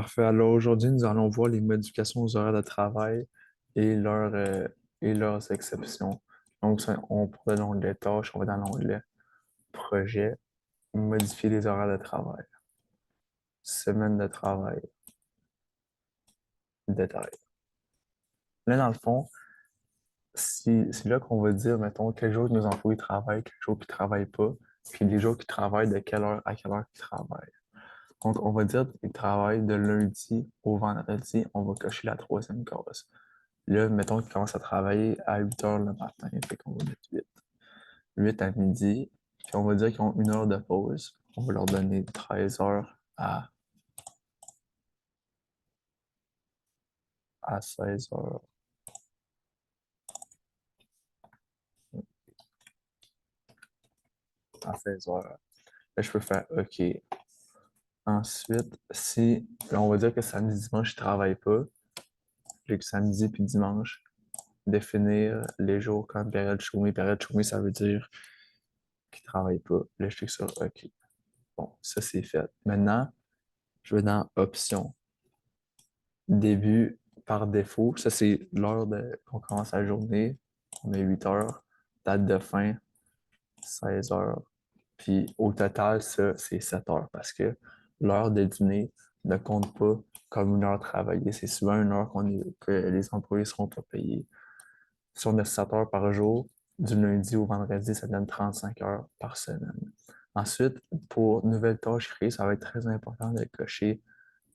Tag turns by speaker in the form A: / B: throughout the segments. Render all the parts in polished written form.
A: Parfait. Alors aujourd'hui, nous allons voir les modifications aux horaires de travail et, et leurs exceptions. Donc, on prend dans l'onglet tâches, on va dans l'onglet projet, modifier les horaires de travail, semaine de travail, détail. Là, dans le fond, c'est là qu'on va dire, mettons, quel jour nos employés travaillent, quel jour ils ne travaillent pas, puis les jours qu'ils travaillent, de quelle heure à quelle heure ils travaillent. Donc, on va dire qu'ils travaillent de lundi au vendredi, on va cocher la troisième case. Là, mettons qu'ils commencent à travailler à 8 heures le matin, fait qu'on va mettre 8. 8 à midi, puis on va dire qu'ils ont une heure de pause. On va leur donner 13 heures à 16 heures. À 16 heures. Là, je peux faire OK. Ensuite, si là, on va dire que samedi, dimanche, je ne travaille pas, j'ai que samedi puis dimanche, définir les jours comme période chômée. Période chômée, ça veut dire qu'ils ne travaillent pas. Là, je clique sur OK. Bon, ça, c'est fait. Maintenant, je vais dans Options. Début par défaut, ça c'est l'heure qu'on commence la journée. On a 8 heures. Date de fin, 16 heures. Puis au total, ça, c'est 7 heures parce que l'heure de dîner ne compte pas comme une heure travaillée. C'est souvent une heure que les employés ne seront pas payés. Si on a 7 heures par jour, du lundi au vendredi, ça donne 35 heures par semaine. Ensuite, pour nouvelles tâches créées, ça va être très important de cocher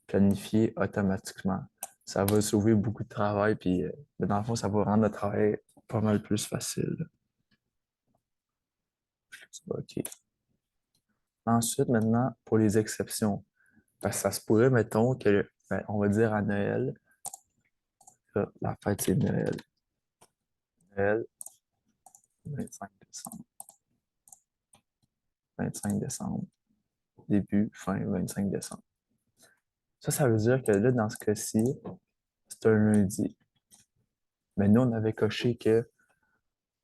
A: planifier automatiquement. Ça va sauver beaucoup de travail, puis dans le fond, ça va rendre le travail pas mal plus facile. OK. Ensuite, maintenant, pour les exceptions, parce que ça se pourrait, mettons, que, ben, on va dire à Noël, la fête, c'est Noël. Noël, 25 décembre. 25 décembre. Début, fin, 25 décembre. Ça veut dire que là, dans ce cas-ci, c'est un lundi. Mais nous, on avait coché que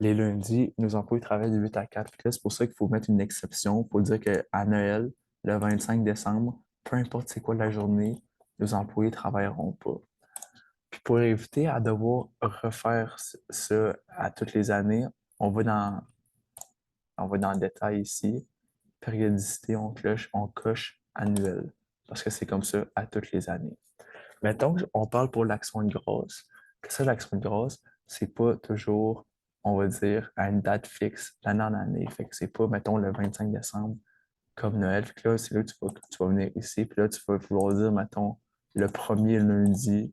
A: les lundis, nos employés travaillent de 8 à 4. Puis là, c'est pour ça qu'il faut mettre une exception pour dire qu'à Noël, le 25 décembre, peu importe c'est quoi la journée, nos employés ne travailleront pas. Puis pour éviter à devoir refaire ça à toutes les années, on va dans, on va dans le détail ici. Périodicité, on coche annuel. Parce que c'est comme ça à toutes les années. Mettons qu'on parle pour l'action de grâce. Que ça, l'action de grâce, c'est pas toujours, on va dire, à une date fixe, d'année en année. Fait que c'est pas, mettons, le 25 décembre comme Noël. Fait que là, c'est là que tu vas venir ici. Puis là, tu vas vouloir dire, mettons, le premier lundi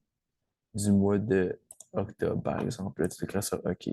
A: du mois de octobre, par exemple. Là, tu écris ça OK.